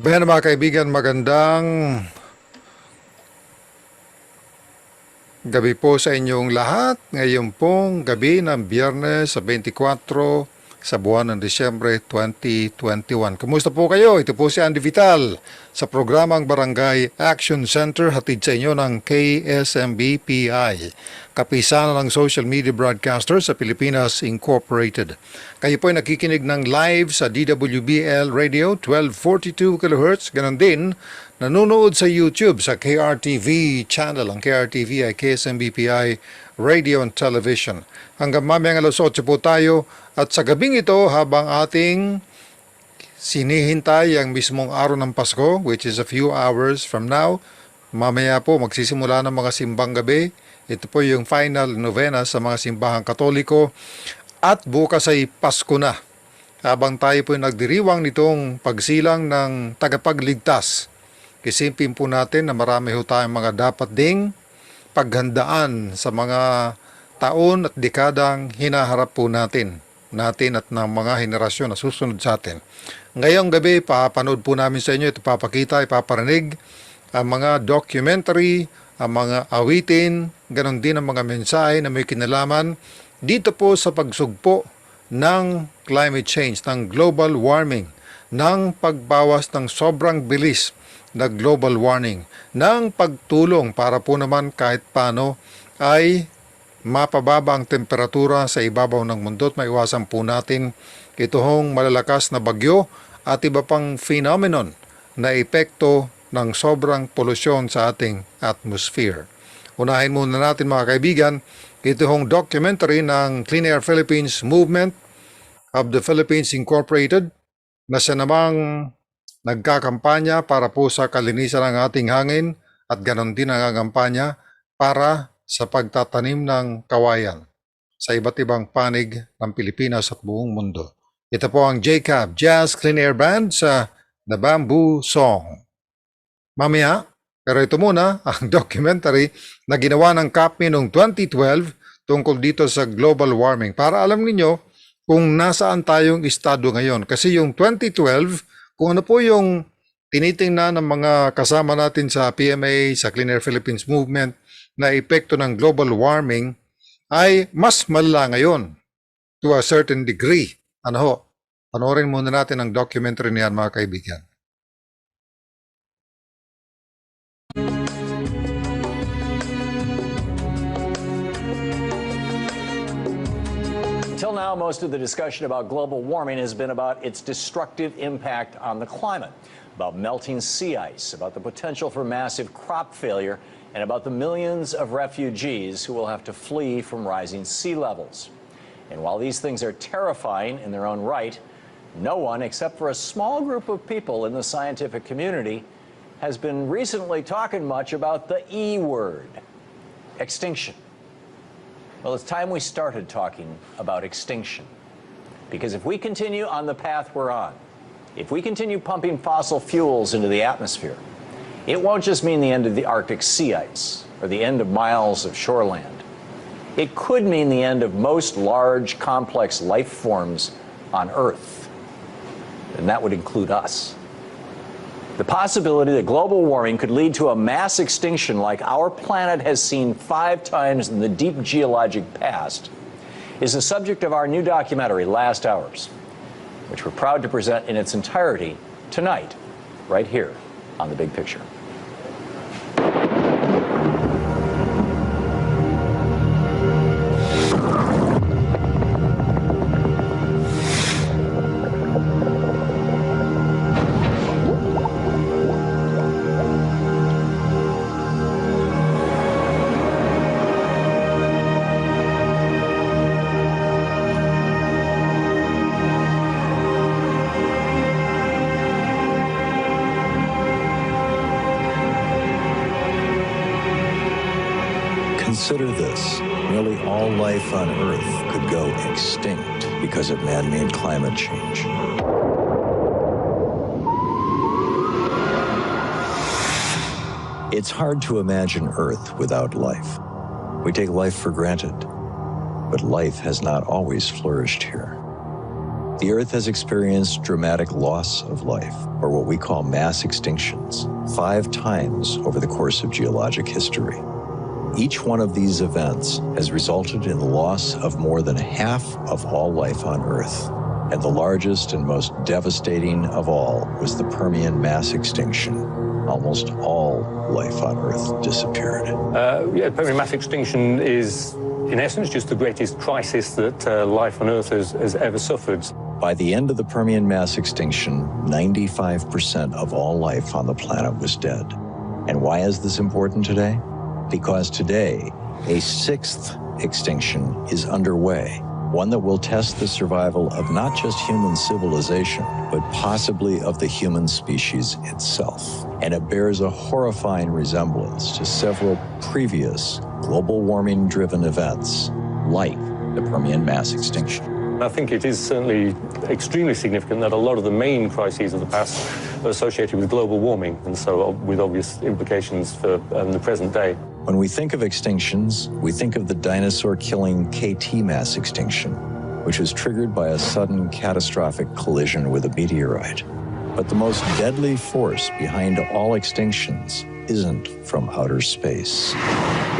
Bayan mga kaibigan, magandang gabi po sa inyong lahat. Ngayon pong gabi ng Biyernes sa 24 sa buwan ng Disyembre 2021. Kumusta po kayo? Ito po si Andy Vital sa programang Barangay Action Center, hatid sa inyo ng KSMBPI, kapisanan ng social media broadcaster sa Pilipinas Incorporated. Kayo po ay nakikinig ng live sa DWBL Radio 1242 kHz. Ganon din, nanonood sa YouTube sa KRTV channel. Ang KRTV ay KSMBPI Radio and Television. Hanggang mamayang alas 8 po tayo. At sa gabing ito, habang ating sinihintay ang mismong araw ng Pasko, which is a few hours from now, mamaya po magsisimula ng mga simbang gabi. Ito po yung final novena sa mga simbahang Katoliko. At bukas ay Pasko na. Habang tayo po nagdiriwang nitong pagsilang ng tagapagligtas, isipin po natin na marami ho tayong mga dapat ding paghandaan sa mga taon at dekadang hinaharap po natin at ng mga henerasyon na susunod sa atin. Ngayong gabi, papanood po namin sa inyo, ipaparinig ang mga documentary, ang mga awitin, ganon din ang mga mensahe na may kinalaman dito po sa pagsugpo ng climate change, ng global warming, ng pagbawas ng sobrang bilis na global warming, ng pagtulong para po naman kahit paano ay mapababa ang temperatura sa ibabaw ng mundo at maiwasan po natin itong malalakas na bagyo at iba pang phenomenon na epekto ng sobrang polusyon sa ating atmosphere. Unahin muna natin mga kaibigan, itong documentary ng Clean Air Philippines Movement of the Philippines Incorporated na siya namang nagkakampanya para po sa kalinisan ng ating hangin at ganon din ang kampanya para sa pagtatanim ng kawayan sa iba't ibang panig ng Pilipinas at buong mundo. Ito po ang JCAB Jazz Clean Air Band sa The Bamboo Song. Mamaya, pero ito muna ang documentary na ginawa ng CAPMI noong 2012 tungkol dito sa global warming para alam niyo kung nasaan tayong estado ngayon. Kasi yung 2012, kung ano po yung tinitingnan ng mga kasama natin sa PMA, sa Clean Air Philippines Movement, na epekto ng global warming ay mas malala ngayon to a certain degree. Ano ho? Panoorin muna natin ang documentary niyan mga kaibigan. Until now, most of the discussion about global warming has been about its destructive impact on the climate, about melting sea ice, about the potential for massive crop failure, and about the millions of refugees who will have to flee from rising sea levels. And while these things are terrifying in their own right, no one except for a small group of people in the scientific community has been recently talking much about the E word, extinction. Well, it's time we started talking about extinction. Because if we continue on the path we're on, if we continue pumping fossil fuels into the atmosphere, it won't just mean the end of the Arctic sea ice or the end of miles of shoreland. It could mean the end of most large, complex life forms on Earth. And that would include us. The possibility that global warming could lead to a mass extinction like our planet has seen 5 times in the deep geologic past is the subject of our new documentary, Last Hours, which we're proud to present in its entirety tonight, right here on The Big Picture. Consider this, nearly all life on Earth could go extinct because of man-made climate change. It's hard to imagine Earth without life. We take life for granted, but life has not always flourished here. The Earth has experienced dramatic loss of life, or what we call mass extinctions, 5 times over the course of geologic history. Each one of these events has resulted in the loss of more than half of all life on Earth. And the largest and most devastating of all was the Permian mass extinction. Almost all life on Earth disappeared. Permian mass extinction is, in essence, just the greatest crisis that life on Earth has ever suffered. By the end of the Permian mass extinction, 95% of all life on the planet was dead. And why is this important today? Because today, a 6th extinction is underway, one that will test the survival of not just human civilization, but possibly of the human species itself. And it bears a horrifying resemblance to several previous global warming-driven events, like the Permian mass extinction. I think it is certainly extremely significant that a lot of the main crises of the past are associated with global warming, and so with obvious implications for the present day. When we think of extinctions, we think of the dinosaur-killing KT mass extinction, which was triggered by a sudden catastrophic collision with a meteorite. But the most deadly force behind all extinctions isn't from outer space.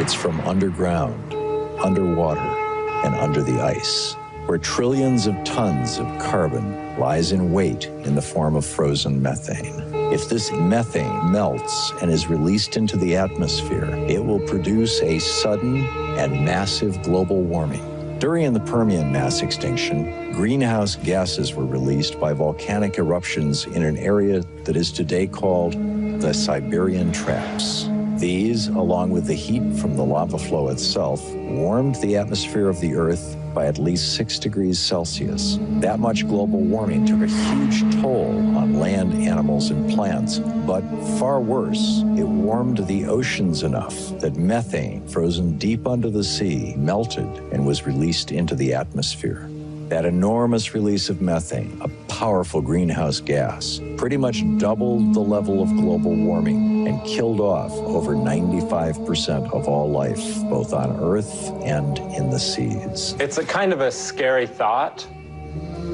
It's from underground, underwater, and under the ice, where trillions of tons of carbon lies in wait in the form of frozen methane. If this methane melts and is released into the atmosphere, it will produce a sudden and massive global warming. During the Permian mass extinction, greenhouse gases were released by volcanic eruptions in an area that is today called the Siberian Traps. These, along with the heat from the lava flow itself, warmed the atmosphere of the Earth by at least 6 degrees Celsius. That much global warming took a huge toll on land, animals, and plants. But far worse, it warmed the oceans enough that methane, frozen deep under the sea, melted and was released into the atmosphere. That enormous release of methane, a powerful greenhouse gas, pretty much doubled the level of global warming and killed off over 95% of all life, both on Earth and in the seas. It's a kind of a scary thought,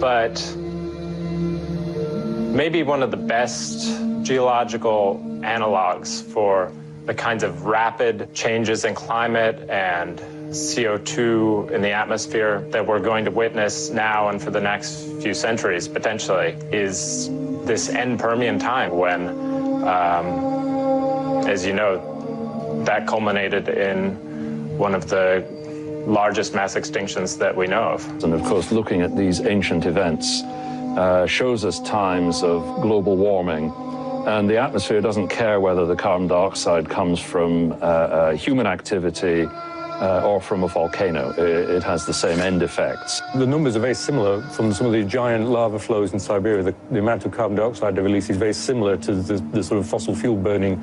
but maybe one of the best geological analogs for the kinds of rapid changes in climate and CO2 in the atmosphere that we're going to witness now and for the next few centuries, potentially, is this end Permian time when, as you know, that culminated in one of the largest mass extinctions that we know of. And of course, looking at these ancient events shows us times of global warming. And the atmosphere doesn't care whether the carbon dioxide comes from human activity or from a volcano. It has the same end effects. The numbers are very similar from some of the giant lava flows in Siberia. The amount of carbon dioxide they release is very similar to the sort of fossil fuel burning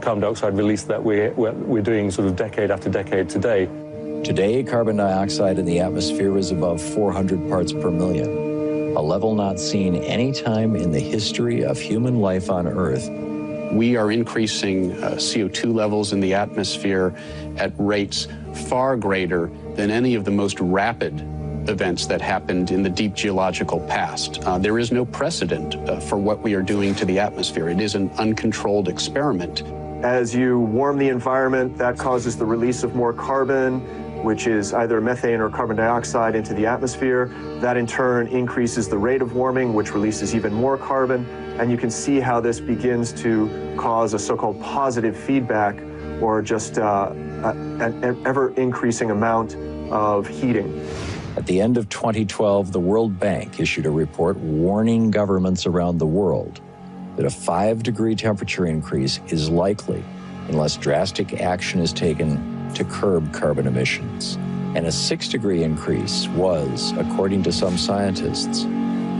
carbon dioxide release that we're doing sort of decade after decade today. Today, carbon dioxide in the atmosphere is above 400 parts per million, a level not seen any time in the history of human life on Earth. We are increasing CO2 levels in the atmosphere at rates far greater than any of the most rapid events that happened in the deep geological past. There is no precedent for what we are doing to the atmosphere. It is an uncontrolled experiment. As you warm the environment, that causes the release of more carbon, which is either methane or carbon dioxide, into the atmosphere. That in turn increases the rate of warming, which releases even more carbon. And you can see how this begins to cause a so-called positive feedback, or just an ever-increasing amount of heating. At the end of 2012, the World Bank issued a report warning governments around the world that a 5-degree temperature increase is likely unless drastic action is taken to curb carbon emissions. And a 6-degree increase was, according to some scientists,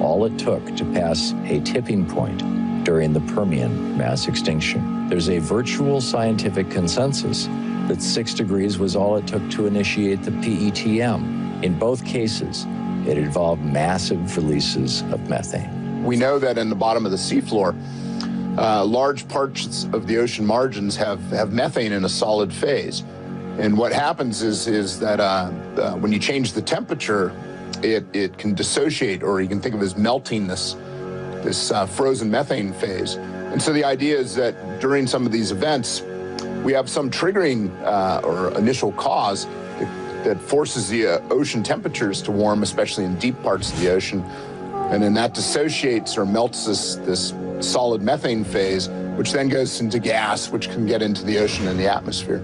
all it took to pass a tipping point during the Permian mass extinction. There's a virtual scientific consensus that 6 degrees was all it took to initiate the PETM. In both cases, it involved massive releases of methane. We know that in the bottom of the seafloor, large parts of the ocean margins have methane in a solid phase. And what happens is that when you change the temperature, it can dissociate, or you can think of as melting this frozen methane phase. And so the idea is that during some of these events, we have some triggering or initial cause that forces the ocean temperatures to warm, especially in deep parts of the ocean. And then that dissociates or melts this solid methane phase, which then goes into gas, which can get into the ocean and the atmosphere.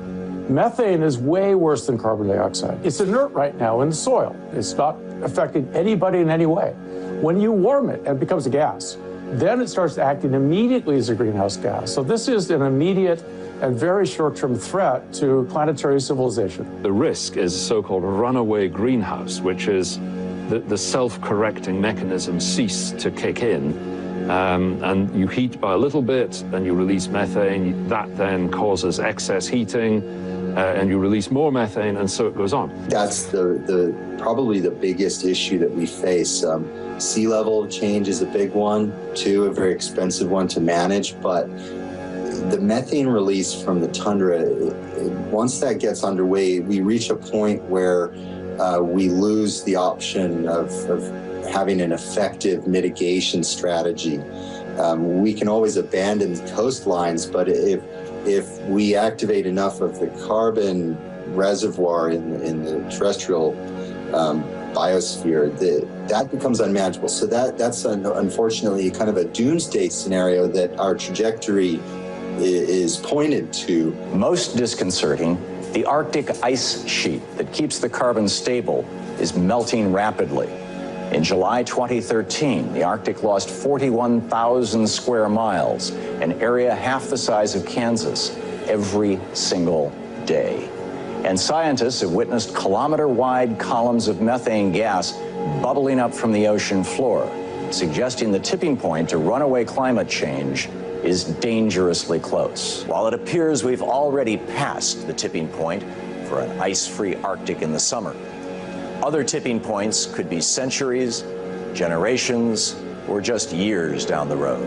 Methane is way worse than carbon dioxide. It's inert right now in the soil. It's not affecting anybody in any way. When you warm it, it becomes a gas. Then it starts acting immediately as a greenhouse gas. So this is an immediate and very short-term threat to planetary civilization. The risk is a so-called runaway greenhouse, which is the self-correcting mechanism cease to kick in, and you heat by a little bit and you release methane. That then causes excess heating, and you release more methane, and so it goes on. That's probably the biggest issue that we face. Sea level change is a big one, too, a very expensive one to manage, but the methane release from the tundra, once that gets underway, we reach a point where we lose the option of having an effective mitigation strategy. We can always abandon coastlines, but if we activate enough of the carbon reservoir in the terrestrial biosphere, that becomes unmanageable. So that's unfortunately kind of a doomsday scenario that our trajectory is pointed to. Most disconcerting, the Arctic ice sheet that keeps the carbon stable is melting rapidly. In July 2013, the Arctic lost 41,000 square miles, an area half the size of Kansas, every single day. And scientists have witnessed kilometer-wide columns of methane gas bubbling up from the ocean floor, suggesting the tipping point to runaway climate change is dangerously close. While it appears we've already passed the tipping point for an ice-free Arctic in the summer, other tipping points could be centuries, generations, or just years down the road.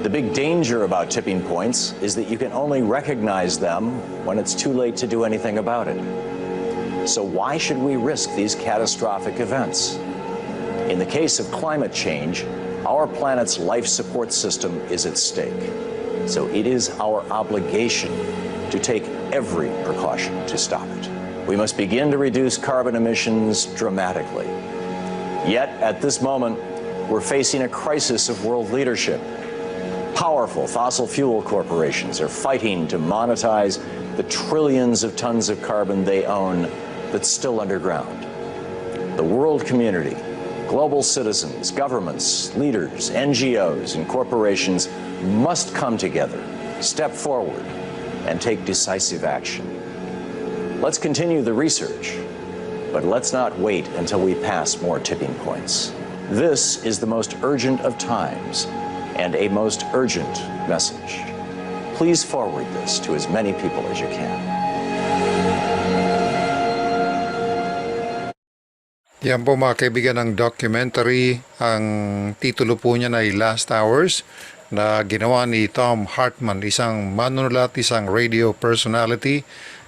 The big danger about tipping points is that you can only recognize them when it's too late to do anything about it. So why should we risk these catastrophic events? In the case of climate change, our planet's life support system is at stake. So it is our obligation to take every precaution to stop it. We must begin to reduce carbon emissions dramatically. Yet, at this moment, we're facing a crisis of world leadership. Powerful fossil fuel corporations are fighting to monetize the trillions of tons of carbon they own that's still underground. The world community, global citizens, governments, leaders, NGOs, and corporations must come together, step forward, and take decisive action. Let's continue the research, but let's not wait until we pass more tipping points. This is the most urgent of times and a most urgent message. Please forward this to as many people as you can. Yan po mga kaibigan ng documentary. Ang titulo po niya ay Last Hours na ginawa ni Tom Hartman, isang manunulat, isang radio personality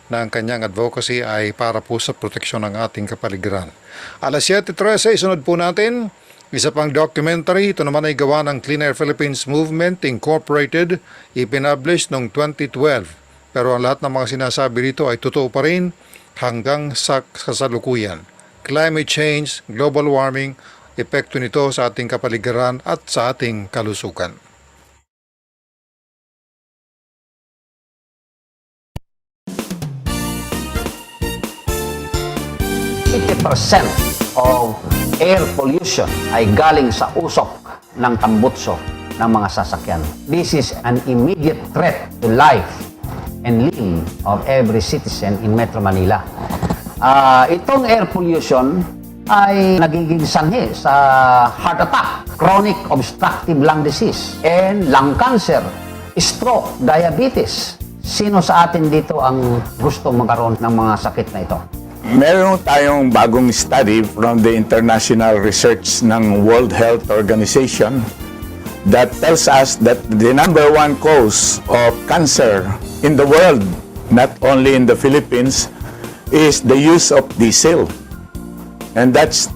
na ang kanyang advocacy ay para po sa proteksyon ng ating kapaligiran. Alas 7:13, isunod po natin isa pang documentary. Ito naman ay gawa ng Clean Air Philippines Movement Incorporated, ipinablish noong 2012. Pero ang lahat ng mga sinasabi dito ay totoo pa rin hanggang sa kasalukuyan. Climate change, global warming, epekto nito sa ating kapaligiran at sa ating kalusugan. % of air pollution ay galing sa usok ng tambutso ng mga sasakyan. This is an immediate threat to life and limb of every citizen in Metro Manila. Itong air pollution ay nagiging sanhi sa heart attack, chronic obstructive lung disease, and lung cancer, stroke, diabetes. Sino sa atin dito ang gustong magkaroon ng mga sakit na ito? Meron tayong bagong study from the international research ng World Health Organization that tells us that the #1 cause of cancer in the world, not only in the Philippines, is the use of diesel. And that's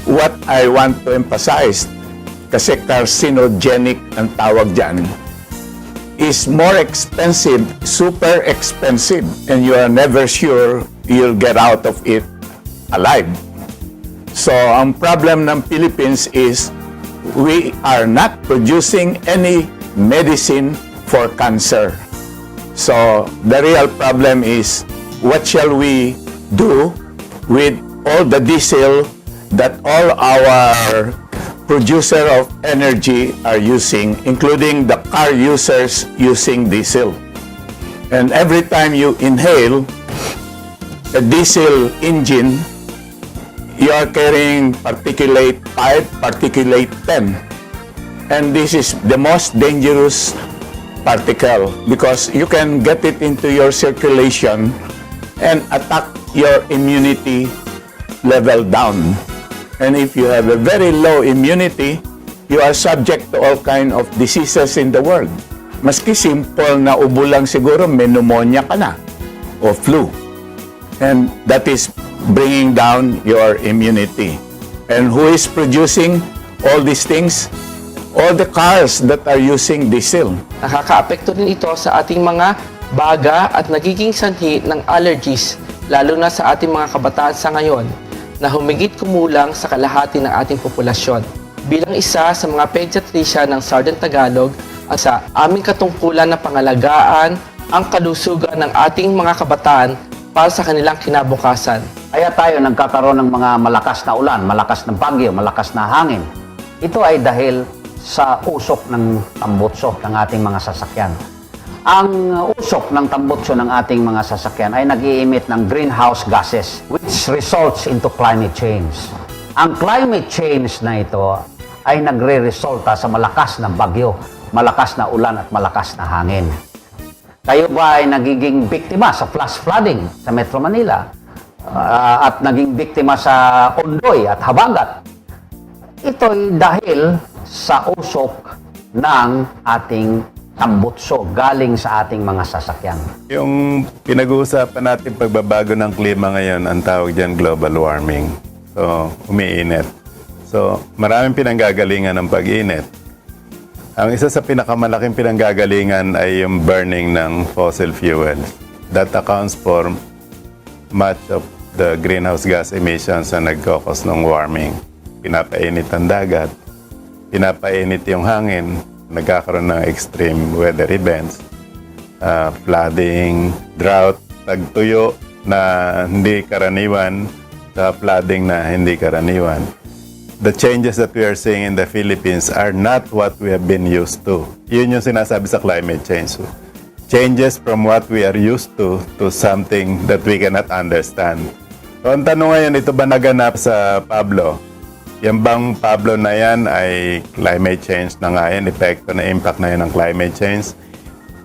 what I want to emphasize, kasi carcinogenic ang tawag dyan, is more expensive, super expensive, and you are never sure you'll get out of it alive. So, ang problem ng Philippines is we are not producing any medicine for cancer. So, the real problem is what shall we do with all the diesel that all our producer of energy are using, including the car users using diesel. And every time you inhale a diesel engine, you are carrying particulate 5, particulate 10. And this is the most dangerous particle because you can get it into your circulation and attack your immunity level down. And if you have a very low immunity, you are subject to all kind of diseases in the world. Maski simple na ubo lang siguro, may pneumonia ka na o flu. And that is bringing down your immunity. And who is producing all these things? All the cars that are using diesel. Nakakaapekto rin ito sa ating mga baga at nagiging sanhi ng allergies, lalo na sa ating mga kabataan sa ngayon, na humigit kumulang sa kalahati ng ating populasyon. Bilang isa sa mga pediatrician ng Southern Tagalog, at sa aming katungkulan na pangalagaan ang kalusugan ng ating mga kabataan para sa kanilang kinabukasan. Kaya tayo nagkakaroon ng mga malakas na ulan, malakas na bagyo, malakas na hangin. Ito ay dahil sa usok ng tambutso ng ating mga sasakyan. Ang usok ng tambutso ng ating mga sasakyan ay nag-i-emit ng greenhouse gases which results into climate change. Ang climate change na ito ay nagre-resulta sa malakas na bagyo, malakas na ulan at malakas na hangin. Kayo ba ay nagiging biktima sa flash flooding sa Metro Manila at naging biktima sa Ondoy at Habagat? Ito ay dahil sa usok ng ating tambutso galing sa ating mga sasakyan. Yung pinag-uusapan natin pagbabago ng klima ngayon, ang tawag dyan global warming. So, umiinit. So, maraming pinanggagalingan ng pag-init. Ang isa sa pinakamalaking pinanggagalingan ay yung burning ng fossil fuels. That accounts for much of the greenhouse gas emissions na nagkakos ng warming. Pinapainit ang dagat, pinapainit yung hangin, nagkakaroon ng extreme weather events, flooding, drought, tagtuyo na hindi karaniwan, sa flooding na hindi karaniwan. The changes that we are seeing in the Philippines are not what we have been used to. Yun yung sinasabi sa climate change. Changes from what we are used to something that we cannot understand. So, ang tanong ngayon, ito ba naganap sa Pablo? Yan bang Pablo na yan ay climate change na nga yan, epekto na impact na yan ng climate change?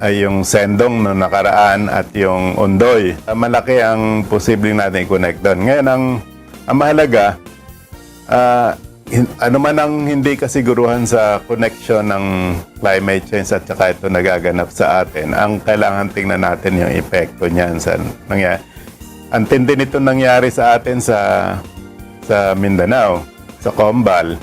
Ay yung Sendong no nakaraan at yung Ondoy. Malaki ang posibleng natin i-connect doon. Ngayon, ang mahalaga, ano man ang hindi kasiguruhan sa connection ng climate change at saka ito nagaganap sa atin, ang kailangan tingnan natin yung epekto niyan sa nangyari. Ang tindi nito nangyari sa atin sa Mindanao, sa Combal.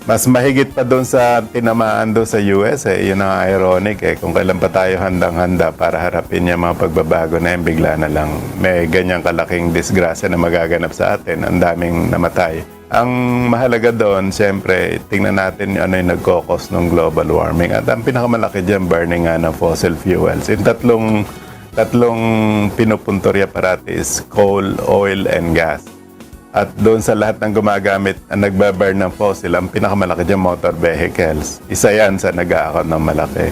Mas mahigit pa doon sa tinamaan doon sa US. Yun ang ironic kung kailan pa tayo handang-handa para harapin yung mga pagbabago na yung bigla na lang may ganyang kalaking disgrasya na magaganap sa atin. Ang daming namatay. Ang mahalaga doon, siyempre, tingnan natin ano yung nagkokos ng global warming. At ang pinakamalaki dyan, burning nga ng fossil fuels. Yung tatlong pinupuntorya parati is coal, oil, and gas. At doon sa lahat ng gumagamit, ang nagbaburn ng fossil, ang pinakamalaki dyan, motor vehicles. Isa yan sa nag-aakot ng malaki.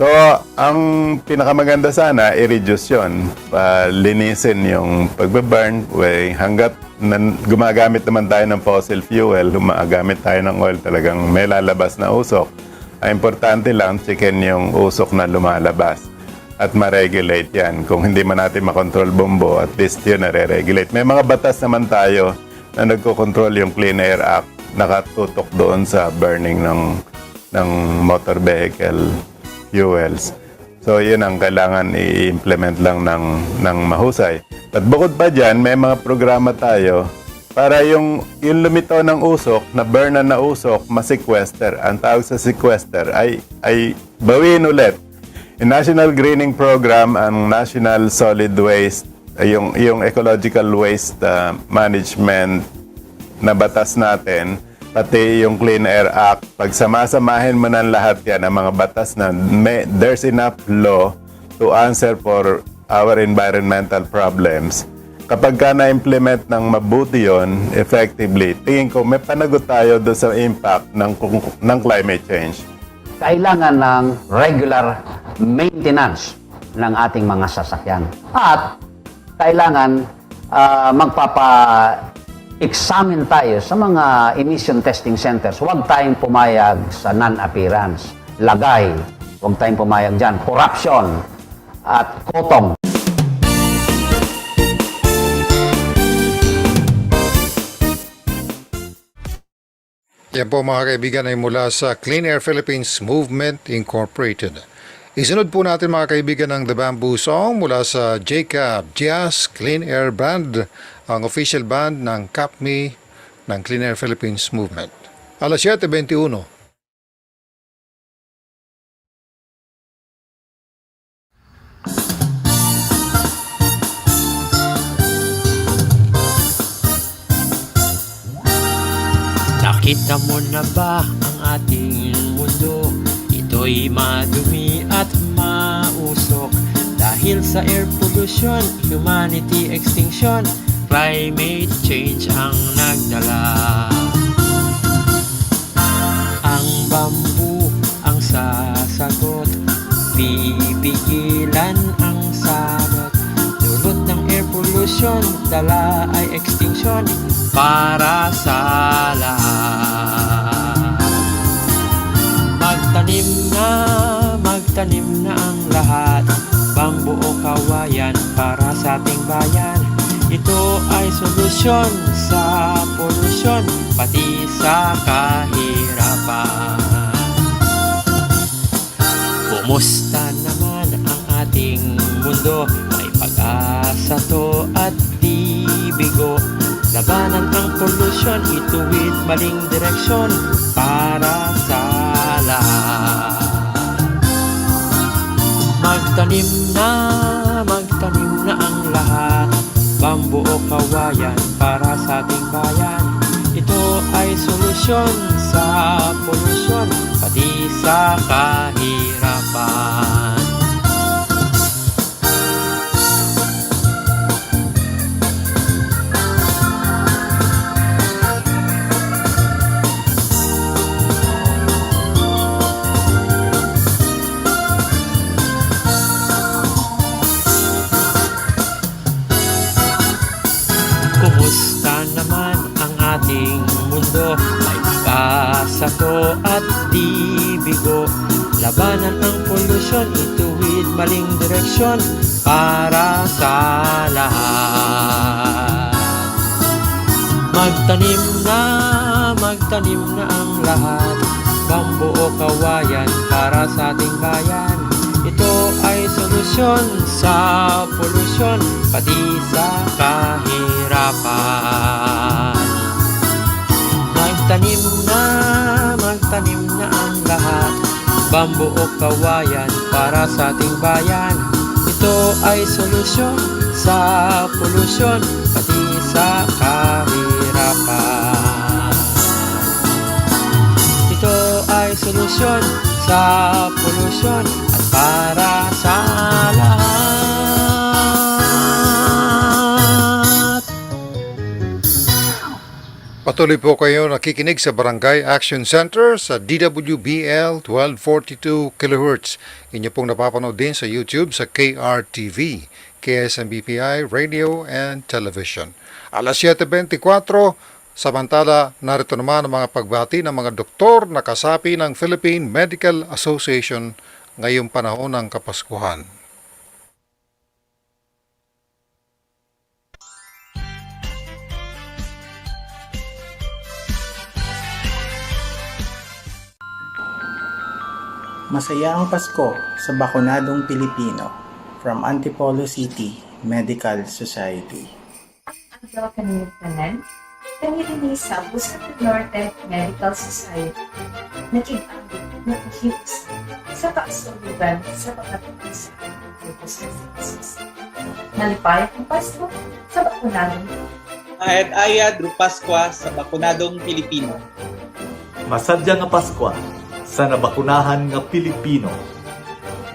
So, ang pinakamaganda sana, i-reduce yun. Linisin yung pagbaburn. Hanggat gumagamit naman tayo ng fossil fuel, gumagamit tayo ng oil, talagang may lalabas na usok. Ang importante lang, chicken yung usok na lumalabas. At ma-regulate yan. Kung hindi man natin makontrol bombo, at least yun nare-regulate. May mga batas naman tayo na nagko-control yung Clean Air Act, nakatutok doon sa burning ng motor vehicle fuels. So, yun ang kailangan i-implement lang ng mahusay. At bukod pa dyan, may mga programa tayo para yung lumito ng usok, na burn na usok, ma-sequester. Ang tawag sa sequester ay bawiin ulit. Yung National Greening Program, ang National Solid Waste, yung Ecological Waste Management na batas natin, pati yung Clean Air Act, pag samasamahin mo ng lahat yan, ang mga batas na there's enough law to answer for our environmental problems. Kapag ka na-implement ng mabuti yon effectively, tingin ko may panagot tayo doon sa impact ng climate change. Kailangan ng regular maintenance ng ating mga sasakyan. At kailangan magpapa-examine tayo sa mga emission testing centers. Huwag tayong pumayag sa non-appearance. Lagay, huwag tayong pumayag dyan. Corruption at kotong. Yan po mga kaibigan ay mula sa Clean Air Philippines Movement Incorporated. Isunod po natin mga kaibigan ng The Bamboo Song mula sa Jacob Diaz Clean Air Band, ang official band ng CAPMI ng Clean Air Philippines Movement. Alas 7:21. Nakita mo na ba ang ating mundo? Ito'y madumi at mausok dahil sa air pollution, humanity extinction, climate change ang nagdala. Ang bamboo ang sasagot, pipigilan ang salot. Dulot ng air pollution, dala ay extinction para sa lahat. Magtanim na ang lahat, bambu o kawayan para sa ating bayan. Ito ay solusyon sa pollution, pati sa kahirapan. Kumusta naman ang ating mundo? May pag-asa to at di bigo. Labanan ang pollution, ituwid maling direksyon para sa lahat. Magtanim na ang lahat, bambu o kawayan para sa ating bayan. Ito ay solusyon sa pollution, pati sa kahirapan. Kumusta naman ang ating mundo? May pag-asa to at di bigo. Labanan ang pollution, ituwid maling direksyon para sa lahat. Magtanim na ang lahat, bambu o kawayan para sa ating bayan. Ito ay solusyon sa pollution, pati sa kahirapan. Magtanim na ang lahat, bambu o kawayan para sa ating bayan. Ito ay solusyon sa pollution, pati sa kahirapan. Ito ay solusyon sa pollution at para sa lahat. Patuloy po kayo nakikinig sa Barangay Action Center sa DWBL1242 kHz. Inyo pong napapanood din sa YouTube sa KRTV, KSMBPI Radio and Television. Alas 7:24, samantala narito naman ang mga pagbati ng mga doktor na kasapi ng Philippine Medical Association ngayong panahon ng Kapaskuhan. Masaya ang Pasko sa bakunadong Pilipino from Antipolo City Medical Society. Ang kanina kami rin sa Busan Northern Medical Society nakipagod ng hughes sa kaasuliban sa pagkatapos sa pagkatapos. Nalipay ang Pasko sa bakunadong Ayad-ayad Rupaskwa sa bakunadong Pilipino. Masadya nga Paskwa sa nabakunahan nga Pilipino.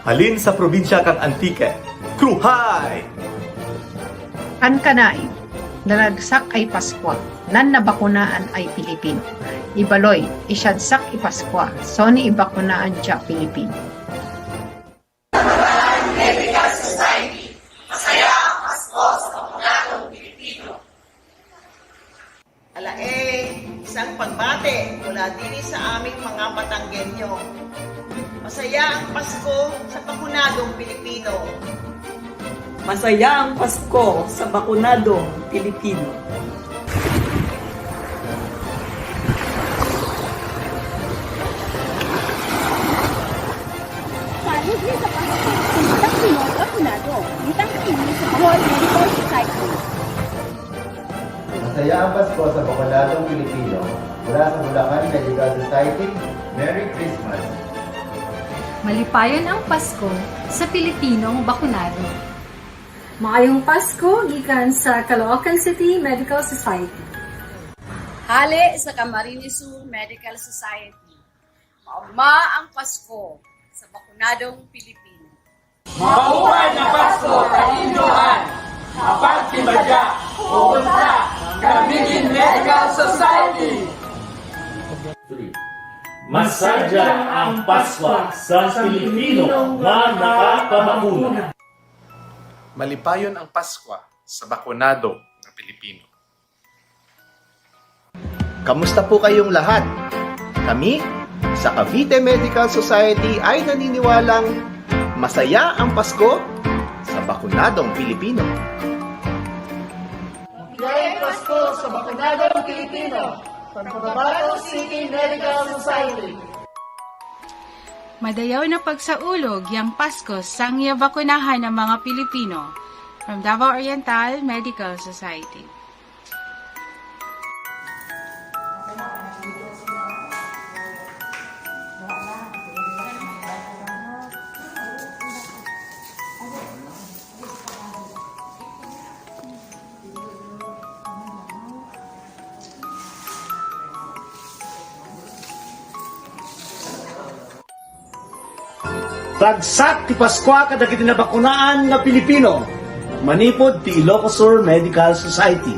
Halin sa probinsya kang Antique, Kruhay! An kanay, naragsak ay Paskwa, nan nabakunaan ay Pilipino. Ibaloy, isyadsak ipaskwa, so ni ibakunaan siya Pilipino. Medical Society, masaya ang Pasko sa bakunadong Pilipino. Isang pagbate mula din sa aming mga Batanggenyo. Masaya ang Pasko sa bakunadong Pilipino. Masaya ang Pasko sa bakunadong Pilipino. Masaya sa Pasko sa bakunado. Ditang kini sa World Medical Society. Masaya ang Pasko sa bakunadong Pilipino. Mula sa Bulacan Medical Society, Merry Christmas! Malipayon ang Pasko sa Pilipinong bakunado. Maayong Pasko gikan sa Caloocan City Medical Society. Hali sa Camarines Sur Medical Society. Maugma ang Pasko sa bakunadong Pilipino. Mauwan na Pasko sa Indohan! Apagtibadya, pupunta, Camarines Medical Society! Masadya ang Pasko sa Pilipino na nakapabakuna. Malipayon ang Pasko sa bakunado ng Pilipino. Kamusta po kayong lahat? Kami sa Cavite Medical Society ay naniniwalang masaya ang Pasko sa bakunadong Pilipino. Masayang Pasko sa bakunadong Pilipino from Cotabato City Medical Society. Madayaw na pagsaulog yang Pasko sang bakunahan ng mga Pilipino from Davao Oriental Medical Society. Tagsak ti Paskwa kada kiti nabakunaan nga Pilipino. Manipod ti Ilocos Sur Medical Society.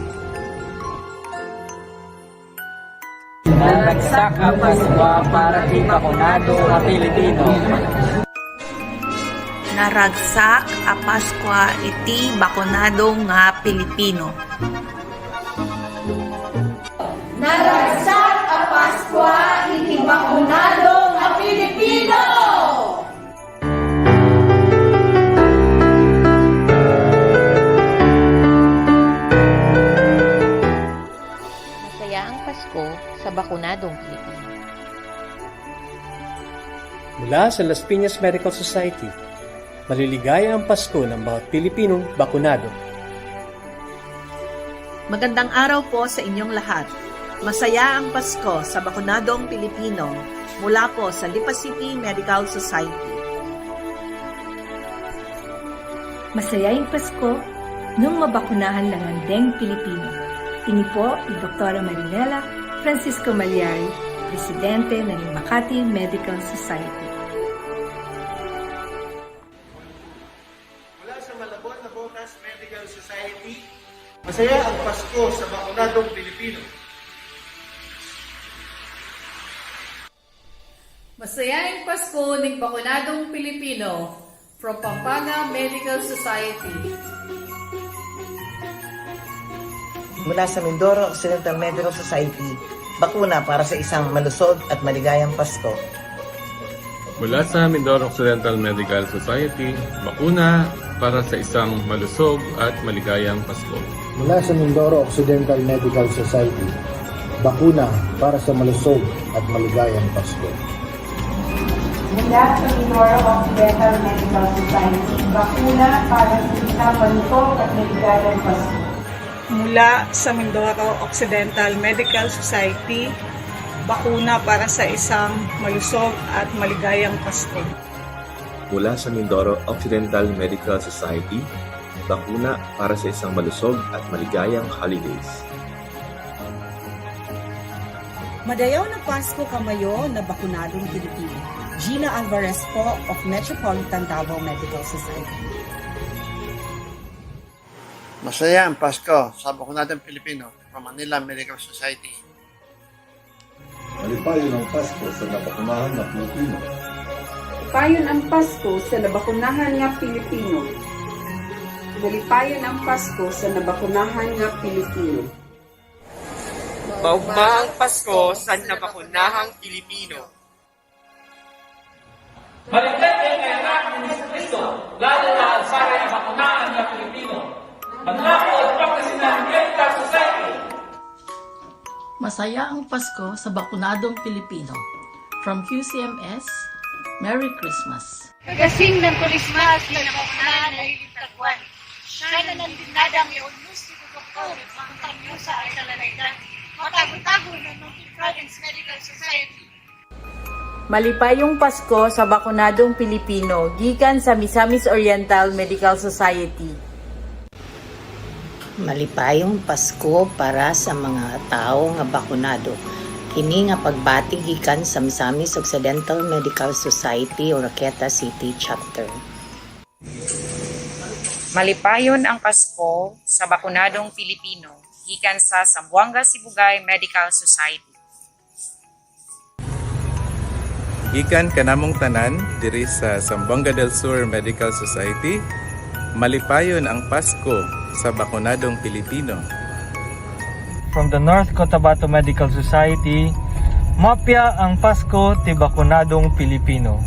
Nagsak ang Paskwa para ti bakunado nga Pilipino. Naragsak a Paskwa iti bakunado nga Pilipino. Naragsak a Paskwa iti bakunado nga Pilipino! Sa bakunadong Pilipino. Mula sa Las Piñas Medical Society, maliligaya ang Pasko ng bawat Pilipinong bakunado. Magandang araw po sa inyong lahat. Masaya ang Pasko sa bakunadong Pilipino mula po sa Lipa City Medical Society. Masayang Pasko nung mabakunahan lang ang deng Pilipino. Ini po ni Dr. Marinela Francisco Malyari, Presidente ng Makati Medical Society. Mula sa Malabon na Botas Medical Society, masaya ang Pasko sa bakunadong Pilipino. Masaya ang Pasko ng bakunadong Pilipino from Pampanga Medical Society. Mula sa Mindoro Occidental Medical Society, bakuna para sa isang malusog at maligayang Pasko. Mula sa Mindoro Occidental Medical Society, bakuna para sa isang malusog at maligayang Pasko. Mula sa Mindoro Occidental Medical Society, bakuna para sa malusog at maligayang Pasko. Mula sa Mindoro Occidental Medical Society, bakuna para sa isang malusog at maligayang Pasko. Mula sa Mindoro Occidental Medical Society, bakuna para sa isang malusog at maligayang Pasko. Mula sa Mindoro Occidental Medical Society, bakuna para sa isang malusog at maligayang holidays. Madayaw na Pasko kamayo na bakunadong Pilipino. Gina Alvarez po of Metropolitan Davao Medical Society. Masaya ang Pasko sa bakunadong Pilipino from Manila Medical Society. Malipayon ang Pasko sa nabakunahan na Pilipino. Malipayon ang Pasko sa nabakunahan nga Pilipino. Malipayon ang Pasko sa nabakunahan nga Pilipino. Maugma ang Pasko sa nabakunahang Pilipino. Maligay kay anak ni Kristo, lalo na ang para ang bakunahan ng Pilipino. Manlako at pagkasin ng Medical Society. Masaya ang Pasko sa bakunadong Pilipino. From QCMS, Merry Christmas. Kagasing ng Christmas na nabakunahan ay litagwan. Siya na nandinadang iunus ni Dr. Mangtangyo sa Aitalanaydan. Matago-tago ng Province Medical Society. Malipayong Pasko sa bakunadong Pilipino, gikan sa Misamis Oriental Medical Society. Malipayong Pasko para sa mga tao nga bakunado. Kini nga pagbati gikan sa Misamis Occidental Medical Society o Roqueta City Chapter. Malipayon ang Pasko sa bakunadong Pilipino, gikan sa Zamboanga Sibugay Medical Society. Gikan kanamong tanan diri sa Zamboanga del Sur Medical Society, malipayon ang Pasko sa bakunadong Pilipino. From the North Cotabato Medical Society, mapya ang Pasko ti bakunadong Pilipino.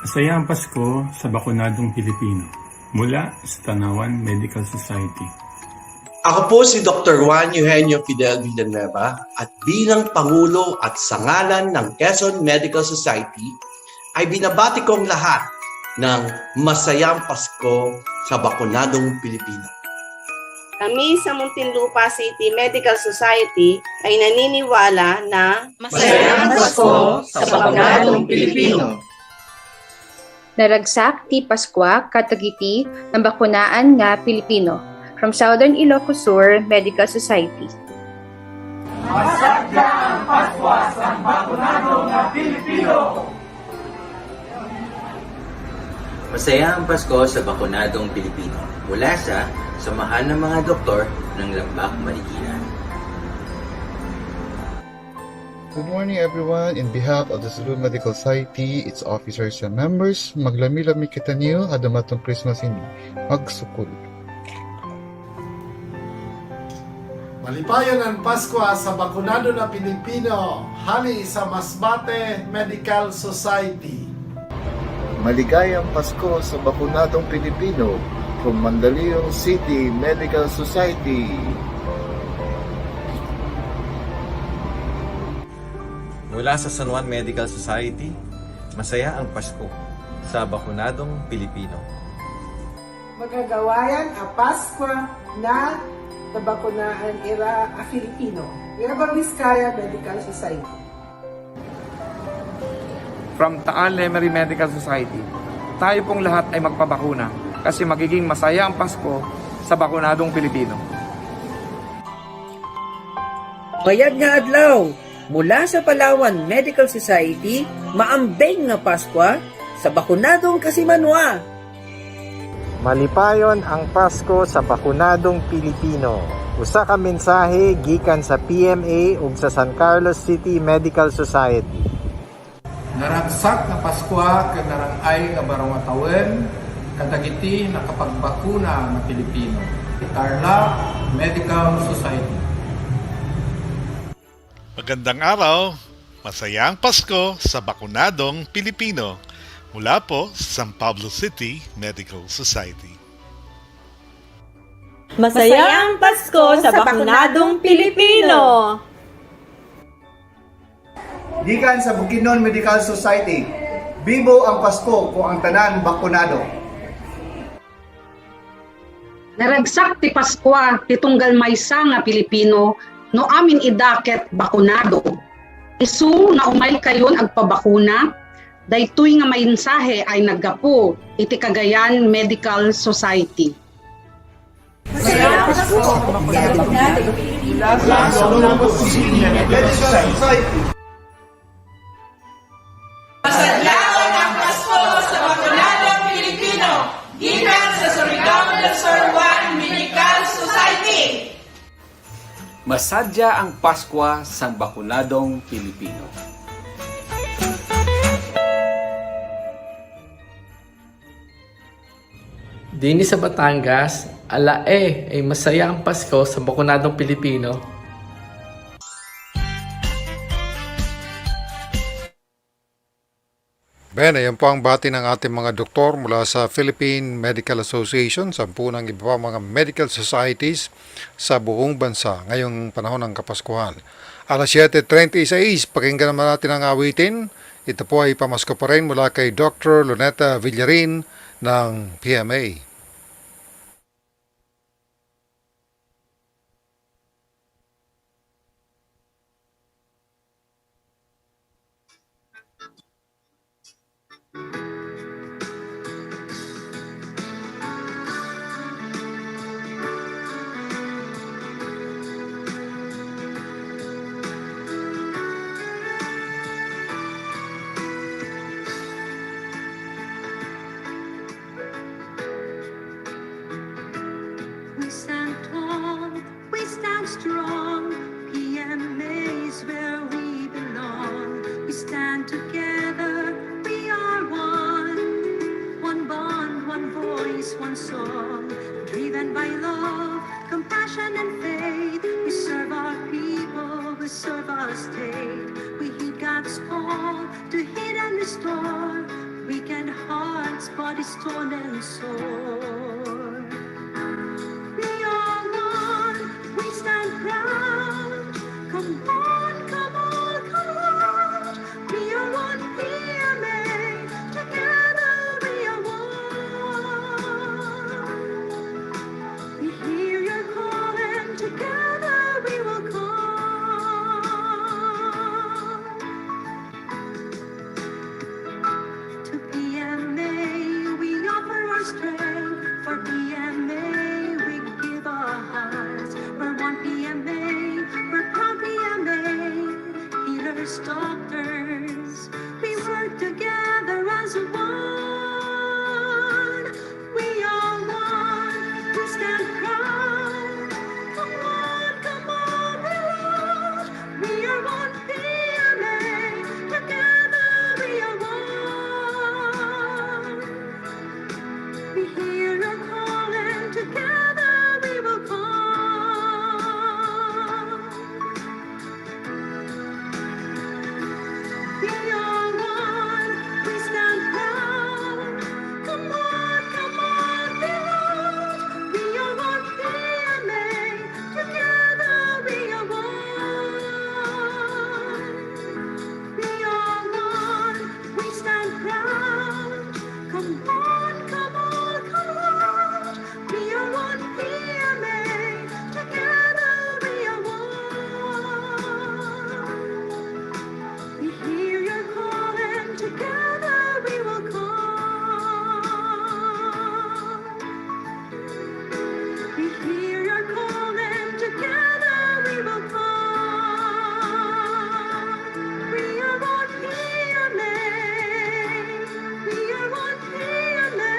Masaya ang Pasko sa bakunadong Pilipino mula sa Tanawan Medical Society. Ako po si Dr. Juan Eugenio Fidel Villanueva at bilang Pangulo at sa ngalan ng Quezon Medical Society ay binabati kong lahat ng masayang Pasko sa bakunadong Pilipino. Kami sa Muntinlupa City Medical Society ay naniniwala na masayang Pasko sa bakunadong Pilipino. Naragsak ti Paskwa katagiti ng bakunaan nga Pilipino. From Southern Ilocos Sur Medical Society. Masadya ang Pasko sa bakunadong nga Pilipino. Masaya ang Pasko sa bakunadong Pilipino mula sa Samahan ng mga Doktor ng Lambak, Marikina. Good morning everyone. In behalf of the Salud Medical Society, its officers and members, maglami-lami kita niyo adamatong Christmas ini. Magsukul. Malipayon ang Pasko sa bakunado na Pilipino, hali sa Masbate Medical Society. Maligayang Pasko sa bakunadong Pilipino from Mandaluyong City Medical Society. Mula sa San Juan Medical Society, masaya ang Pasko sa bakunadong Pilipino. Magagawayan ang Pasko na nabakunaan ira a Filipino. Nueva Vizcaya Medical Society. From Taal Lemery Medical Society, tayo pong lahat ay magpabakuna kasi magiging masaya ang Pasko sa bakunadong Pilipino. Mayad nga adlaw, mula sa Palawan Medical Society, maambeng nga Pasko sa bakunadong Kasimanwa. Malipayon ang Pasko sa bakunadong Pilipino. Usa ka mensahe gikan sa PMA ug sa San Carlos City Medical Society. Naragsak na Pasko kag narangay nga barong atawen kadagiti nakapagbakuna na Pilipino. Tarlac Medical Society. Magandang araw! Masayang Pasko sa bakunadong Pilipino. Mula po sa San Pablo City Medical Society. Masayang Pasko sa bakunadong Pilipino! Gikan sa Bukidnon Medical Society, bibo ang Pasko kung ang tanan bakunado. Naragsak ti Paskwa ti tunggal maysa nga Pilipino no amin idaket bakunado. Isu na umay kayon agpabakuna, daytoy nga mensahe ay naggapo iti Cagayan Medical Society. Masayang Pasko sa Bakunadong Pilipino mula sa Olongapo City Medical Society. Masadyaon ang Pasko sa Bakunadong Pilipino gikan sa Surigao del Sur 1 Medical Society. Masadya ang Pasko sa Bakunadong Pilipino. Dini sa Batangas, alae ay masaya ang Pasko sa Bakunadong Pilipino. Ben, ayan po ang bati ng ating mga doktor mula sa Philippine Medical Association, 10 ng iba pa mga medical societies sa buong bansa ngayong panahon ng Kapaskuhan. Alas 7:36, pakinggan naman natin ang awitin. Ito po ay pamasko pa rin mula kay Dr. Luneta Villarin ng PMA. We stand tall, we stand strong. PMA is where we belong. We stand together, we are one. One bond, one voice, one song. Driven by love, compassion and faith. We serve our people, we serve our state. We heed God's call to heal and restore. Weakened hearts, bodies torn and sore. We are one, we stand proud. Come on, come on, come on. We are one PMA, together we are one. We hear your call and together we will come. To PMA we offer our strength. For PMA we give our hearts. We're one PMA, we're proud PMA. Healers, doctors, we work together as one. We are one, we stand proud. Come on, reload. We are one PMA, together we are one. We hear your call and together we will come. We are one, we stand proud. Come on, reload. We are one PMA, together we are one. We are one, we stand proud. Come on, come on. We are one PMA, together we are one. We hear your call and together we will come. We hear your call and together we will come. We are one PMA. We are one PMA.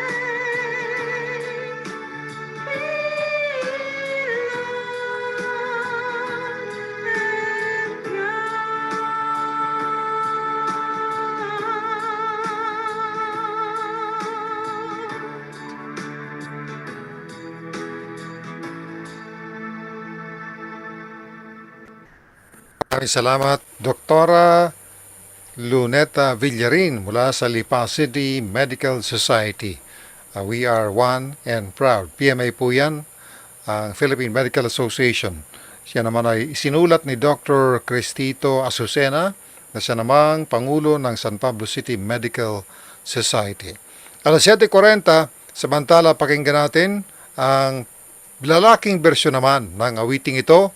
Maraming salamat, Doktora Luneta Villarin mula sa Lipa City Medical Society. We are one and proud. PMA po yan, ang Philippine Medical Association. Siya naman ay isinulat ni Dr. Cristito Azucena na siya namang Pangulo ng San Pablo City Medical Society. Alas 7:40, samantala pakinggan natin ang Lalaking bersyon naman ng awiting ito,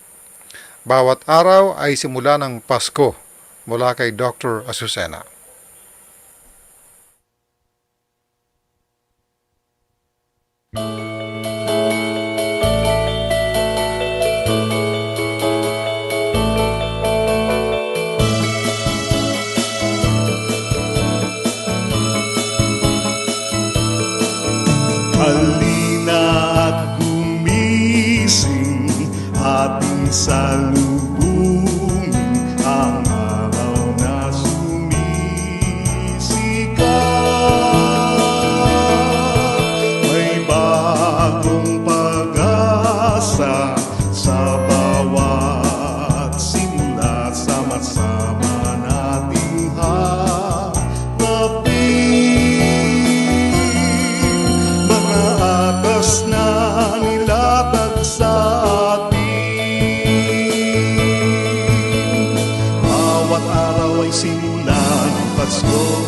Bawat Araw ay Simula ng Pasko, mula kay Dr. Azucena. Halina at gumising, ating salubungin ang araw na sumisikat. May bagong pag-asa sa bawat simula, sama-sama nating na nilatag sa atin. Bawat araw ay simula ng Pasko,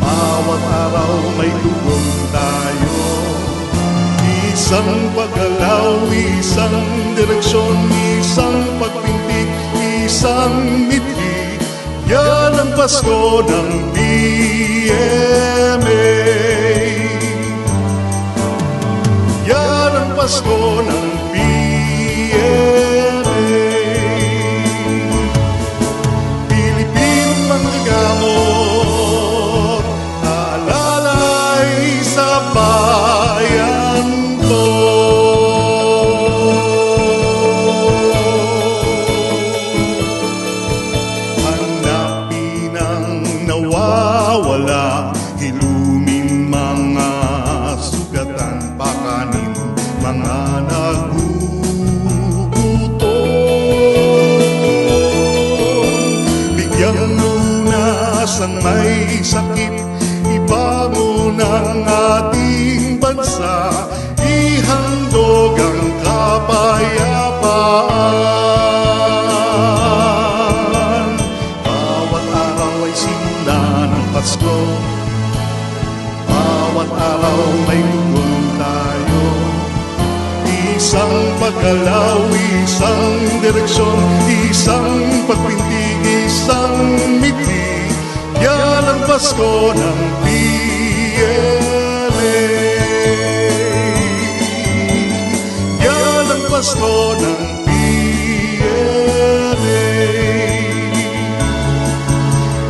bawat araw may tugon tayo. Isang paggalaw, isang direksyon, isang pagpintig, isang ngiti. Yan ang Pasko ng PMA. Yan ang Pasko ng PMA. Pilipinong manggagamot, alalay sa bayan ko. Hanapin ang nawawala, hilumin mga sugatan, pakanin mga nagugutom. Bigyan mo lunas ang may sakit, ibangon ang ating bansa, ihandog ang kapayapaan. Bawat araw ay simula ng Pasko, bawat araw may tugon tayo. Isang paggalaw, isang direksyon, isang pagpintig, isang ngiti. Yan ang Pasko ng PMA. Yan ang Pasko ng PMA.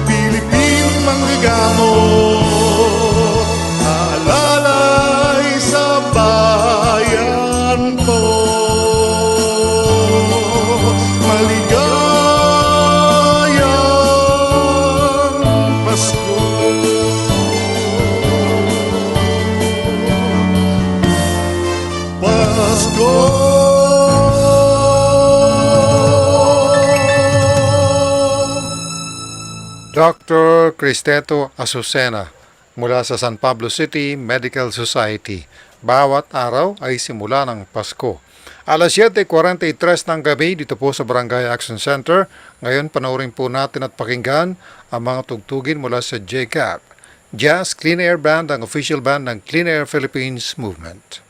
Pilipinong manggagamot, alalay sa bayan ko. Maligayang Pasko. Pasko. Dr. Cristeto Azucena mula sa San Pablo City Medical Society. Bawat araw ay simula ng Pasko. Alas 7:43 ng gabi dito po sa Barangay Action Center. Ngayon panoorin po natin at pakinggan ang mga tugtugin mula sa JCAP. Jazz Clean Air Band, ang official band ng Clean Air Philippines Movement.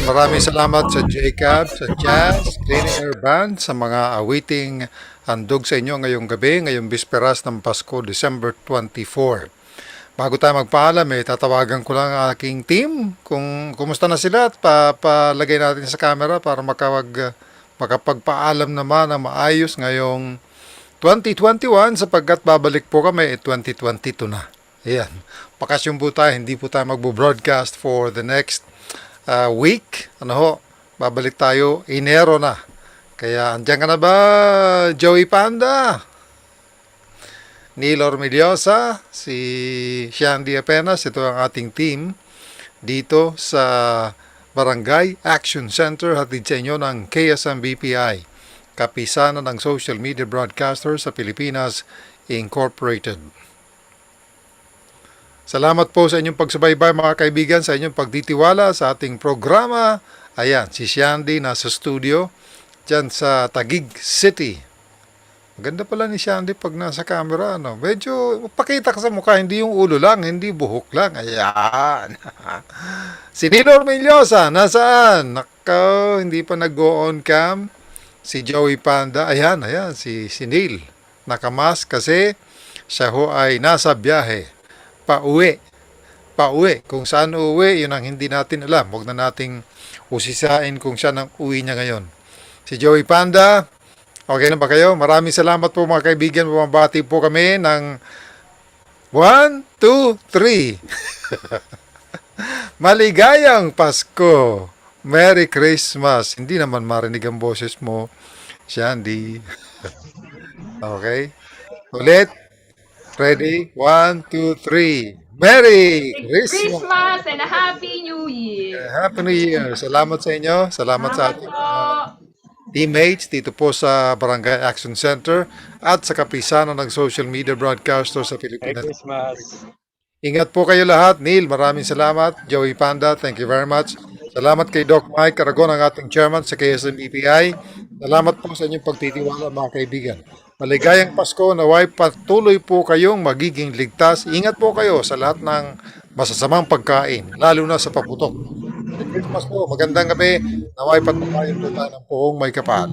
Maraming salamat sa Jacob, sa Jazz, Clean Air Band, sa mga awiting handog sa inyo ngayong gabi, ngayong bisperas ng Pasko, December 24. Bago tayo magpaalam, tatawagan ko lang ang aking team kung kumusta na sila at palagay natin sa camera para makapagpaalam naman ng maayos ngayong 2021 sapagkat babalik po kami 2022 na. Ayan. Bakasyon po tayo, hindi po tayo magbo-broadcast for the next week. Babalik tayo Enero na. Kaya andyan ka na ba, Joey Panda? Neil Ormiliosa, si Shandy Apenas, ito ang ating team dito sa Barangay Action Center hatid sa inyo ng KSMBPI, kapisanan ng social media broadcaster sa Pilipinas Incorporated. Salamat po sa inyong pagsubaybay mga kaibigan, sa inyong pagtitiwala sa ating programa. Ayan, si Shandy nasa studio dyan sa Taguig City. Maganda pala ni Shandy pag nasa camera, Medyo pakita ka sa mukha, hindi yung ulo lang, hindi buhok lang. Ayan. Si Nilo Ormiliosa, nasaan? Nakaw, hindi pa nag-go on cam. Si Joey Panda, ayan, si Neil. Nakamask kasi siya ho ay nasa biyahe. Pauwi. Kung saan uuwi, yun ang hindi natin alam. Huwag na nating usisain kung saan ang uwi niya ngayon. Si Joey Panda, okay na ba kayo? Maraming salamat po mga kaibigan. Bumabati po kami ng 1, 2, 3. Maligayang Pasko. Merry Christmas. Hindi naman marinig ang boses mo, Shandy. Okay? Ulit. Ready? 1, 2, 3. Merry Christmas and a Happy New Year! Happy New Year. Salamat sa inyo. Salamat sa ating teammates dito po sa Barangay Action Center at sa kapisanan ng social media broadcaster sa Pilipinas. Merry Christmas. Ingat po kayo lahat. Neil, maraming salamat. Joey Panda, thank you very much. Salamat kay Doc Mike Aragon, ang ating chairman sa KSMBPI. Salamat po sa inyong pagtitiwala mga kaibigan. Maligayang Pasko, naway patuloy po kayong magiging ligtas. Ingat po kayo sa lahat ng masasamang pagkain, lalo na sa paputok. Merry Christmas po, magandang gabi. Naway patuloy po tayo ng puong may kapal.